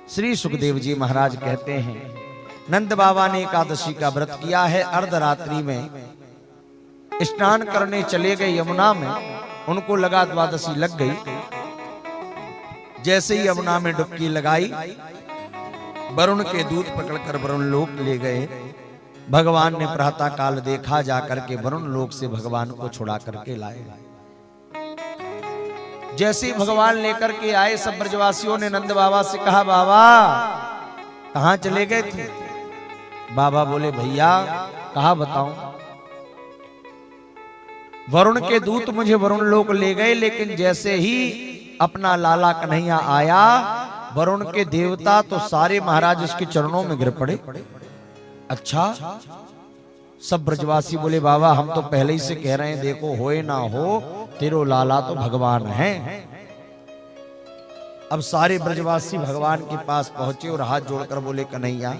श्री सुखदेव जी महाराज कहते हैं, नंद बाबा ने एकादशी का व्रत किया है। अर्धरात्रि में स्नान करने चले गए यमुना में, उनको लगा द्वादशी लग गई। जैसे ही यमुना में डुबकी लगाई, वरुण के दूत पकड़कर वरुण लोक ले गए। भगवान ने प्रातः काल देखा, जाकर के वरुण लोक से भगवान को छुड़ा करके लाए। जैसे ही भगवान लेकर के आए, सब ब्रजवासियों ने नंद बाबा से कहा, बाबा कहां चले गए थे? बाबा बोले, भैया कहा बताऊं। वरुण के दूत मुझे वरुण लोक ले गए, लेकिन जैसे ही अपना लाला कन्हैया आया, वरुण के देवता तो सारे महाराज उसके चरणों में गिर पड़े। अच्छा। सब ब्रजवासी बोले, बाबा हम तो पहले ही से कह रहे हैं, देखो होए ना हो, तेरो लाला तो भगवान है। अब सारे ब्रजवासी भगवान के पास पहुंचे और हाथ जोड़कर बोले, कन्हैया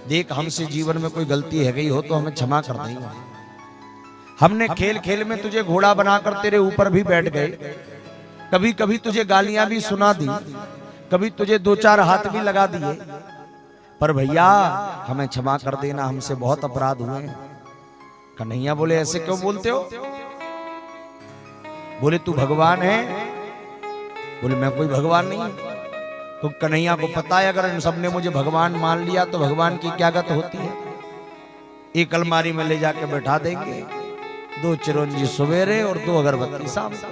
देख, हमसे जीवन में कोई गलती है गई हो तो हमें क्षमा कर देंगे। हमने खेल खेल में तुझे घोड़ा बनाकर तेरे ऊपर भी बैठ गए, कभी कभी तुझे गालियां भी सुना दी, कभी तुझे दो चार हाथ भी लगा दिए, पर भैया हमें क्षमा कर देना, हमसे बहुत अपराध हुए। कन्हैया बोले, ऐसे क्यों बोलते हो? बोले, तू भगवान है? बोले, मैं कोई भगवान नहीं। तो कन्हैया को पता है, अगर इन सबने मुझे भगवान मान लिया तो भगवान की क्या गत होती है। एक अलमारी में ले जाके बैठा देंगे, 2 चिरंजी सवेरे और 2 अगरबत्ती शाम को।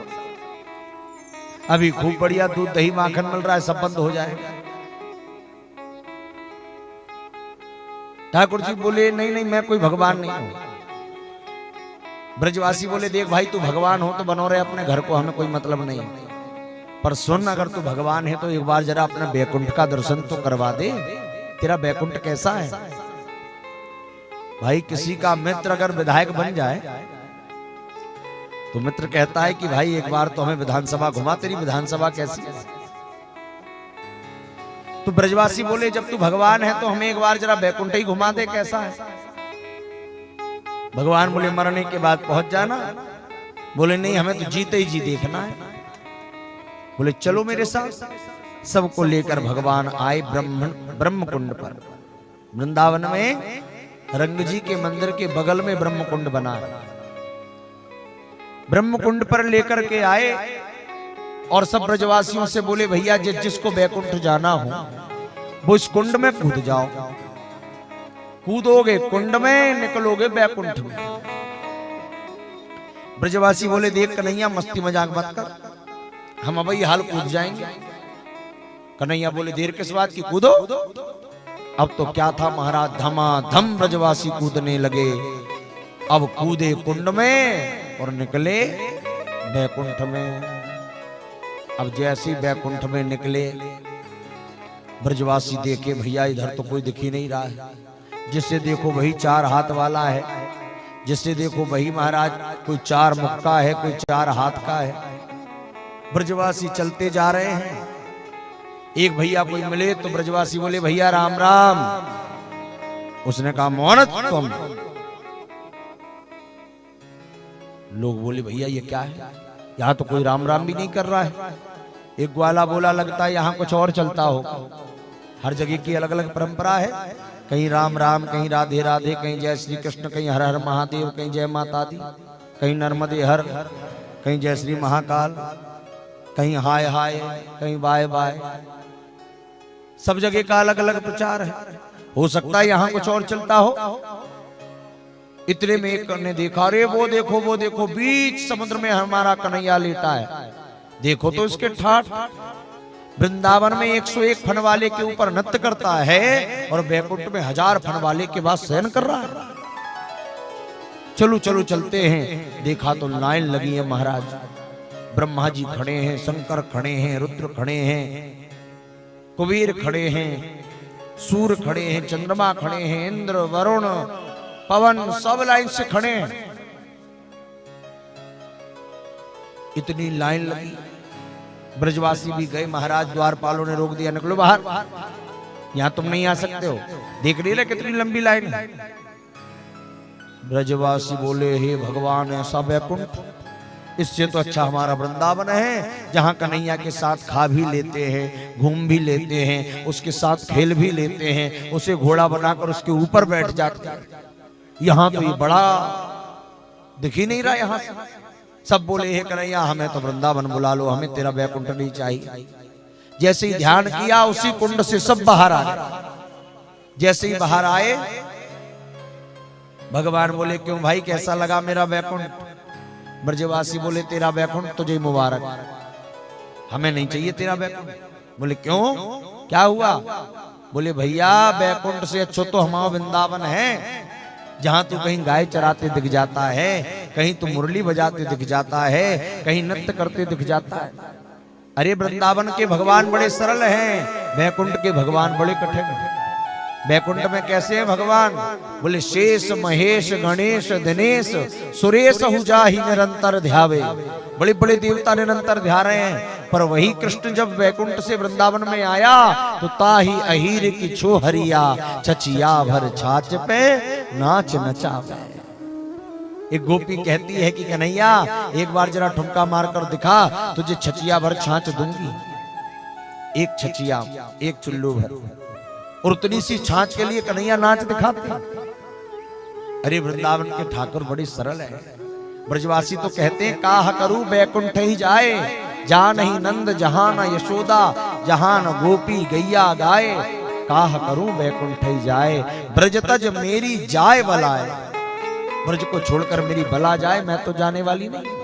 अभी खूब बढ़िया दूध दही माखन मिल रहा है, सब बंद हो जाएगा। ठाकुर जी बोले, नहीं नहीं, मैं कोई भगवान नहीं हूं। ब्रजवासी बोले, देख भाई, तू भगवान हो तो बनो रहे अपने घर को, हमें कोई मतलब नहीं, पर सुन, अगर तू भगवान है तो एक बार जरा अपने बैकुंठ का दर्शन तो करवा दे। तेरा बैकुंठ कैसा है? भाई किसी का मित्र अगर विधायक बन जाए तो मित्र कहता है कि भाई एक बार तो हमें विधानसभा घुमा, तेरी विधानसभा कैसी है? तो ब्रजवासी बोले, जब तू भगवान है तो हमें एक बार जरा बैकुंठ ही घुमा दे, कैसा है? भगवान बोले, मरने के बाद पहुंच जाना। बोले, नहीं, हमें तो जीते ही जी देखना है। बोले, चलो मेरे साथ। सबको लेकर भगवान आए ब्रह्म कुंड पर। वृंदावन में रंग जी के मंदिर के बगल में ब्रह्म कुंड बना है। ब्रह्म कुंड पर लेकर के आए और सब ब्रजवासियों से बोले, भैया जिसको बैकुंठ जाना हो वो इस कुंड में कूद जाओ। कूदोगे कुंड में, निकलोगे बैकुंठ में। ब्रजवासी बोले, देख कन्हैया, मस्ती मजाक मत कर, हम अब ये हाल कूद जाएंगे। कन्हैया बोले, देर किस बात की, कूदो। अब तो क्या था महाराज, धमाधम ब्रजवासी कूदने लगे। अब कूदे कुंड में और निकले बैकुंठ में। अब जैसे बैकुंठ में निकले, ब्रजवासी देखे, भैया इधर तो कोई दिख ही नहीं रहा है। जिससे देखो वही 4 हाथ वाला है, जिससे देखो वही महाराज कोई 4 मुख का है, कोई 4 हाथ का है। ब्रजवासी चलते जा रहे हैं। एक भैया कोई मिले तो ब्रजवासी बोले, भैया राम राम। उसने कहा, मौन तुम। लोग बोले, भैया ये क्या है? यहाँ तो कोई राम राम भी नहीं कर रहा है। एक ग्वाला बोला, लगता है यहाँ कुछ और चलता हो। हर जगह की अलग अलग परंपरा है, कहीं राम राम, कहीं राधे राधे, कहीं जय श्री कृष्ण, कहीं हर हर महादेव, कहीं जय माता दी, कहीं नर्मदे हर, कहीं जय श्री महाकाल, कहीं हाय हाय, कहीं बाय बाय। सब जगह का अलग अलग प्रचार है। हो सकता है यहाँ कुछ और चलता हो। इतने में एक ने देखा, अरे वो देखो वो देखो, बीच समुद्र में हमारा कन्हैया लेटा है। देखो तो इसके ठाठ। वृंदावन में 101 फन वाले के ऊपर नृत्य करता है और बैकुंठ में 1000 फन वाले के बाद शयन कर रहा है। चलो चलो चलते हैं। देखा तो लाइन लगी है महाराज। ब्रह्मा जी खड़े हैं, शंकर खड़े हैं, रुद्र खड़े हैं, कुबेर खड़े हैं, सूर्य खड़े हैं, चंद्रमा खड़े हैं, इंद्र वरुण पवन सब लाइन से खड़े हैं। इतनी लाइन लगी। ब्रजवासी भी गए, महाराज द्वारपालों ने रोक दिया, निकलो बाहर, यहां तुम नहीं आ सकते हो। देख रही है कितनी लंबी लाइन है। ब्रजवासी बोले, हे भगवान, ऐसा बैकुंठ, इससे तो अच्छा हमारा वृंदावन है, जहाँ कन्हैया के साथ खा भी लेते हैं, घूम भी लेते हैं, उसके साथ खेल भी लेते हैं, उसे घोड़ा बनाकर उसके ऊपर बैठ जाते हैं। यहाँ तो ये बड़ा दिख ही नहीं रहा। यहाँ से सब बोले हे कन्हैया हमें तो वृंदावन बुला लो, हमें तेरा वैकुंठ नहीं चाहिए। जैसे ही ध्यान किया उसी कुंड से सब बाहर आ गए। जैसे ही बाहर आए भगवान बोले क्यों भाई कैसा लगा मेरा वैकुंठ? ब्रजवासी बोले तेरा वैकुंठ तुझे मुबारक, हमें नहीं चाहिए तेरा वैकुंठ। बोले क्यों, क्या हुआ? बोले भैया वैकुंठ से अच्छा तो हमारा वृंदावन है, जहां तू कहीं गाय चराते दिख जाता है, कहीं तू मुरली बजाते दिख जाता है, कहीं नृत्य करते दिख जाता है। अरे वृंदावन के भगवान बड़े सरल हैं, वैकुंठ के भगवान बड़े कठिन हैं। वैकुंठ में कैसे है भगवान? बोले शेष महेश गणेश दिनेश सुरेश हुजाहि निरंतर ध्यावे। बड़े बड़े देवता निरंतर ध्या रहे हैं, पर वही कृष्ण जब वैकुंठ से वृंदावन में आया तो ताही अहीर की छो हरिया, छचिया भर छाछ पे नाच नचावे। एक गोपी कहती है कि कन्हैया एक बार जरा ठुमका मारकर दिखा, तुझे छचिया भर छाछ दूंगी। एक छचिया एक चुल्लू भर, और उतनी सी छाछ के लिए कन्हैया नाच दिखाते। अरे वृंदावन के ठाकुर बड़ी सरल है। ब्रजवासी तो कहते हैं काह करूं वैकुंठ ही जाए, जा नहीं नंद जहां न यशोदा, जहां न गोपी गैया गाए। काह करूं वैकुंठ ही जाए, ब्रज तज मेरी जाए बलाए। ब्रज को छोड़कर मेरी बला जाए, मैं तो जाने वाली नहीं।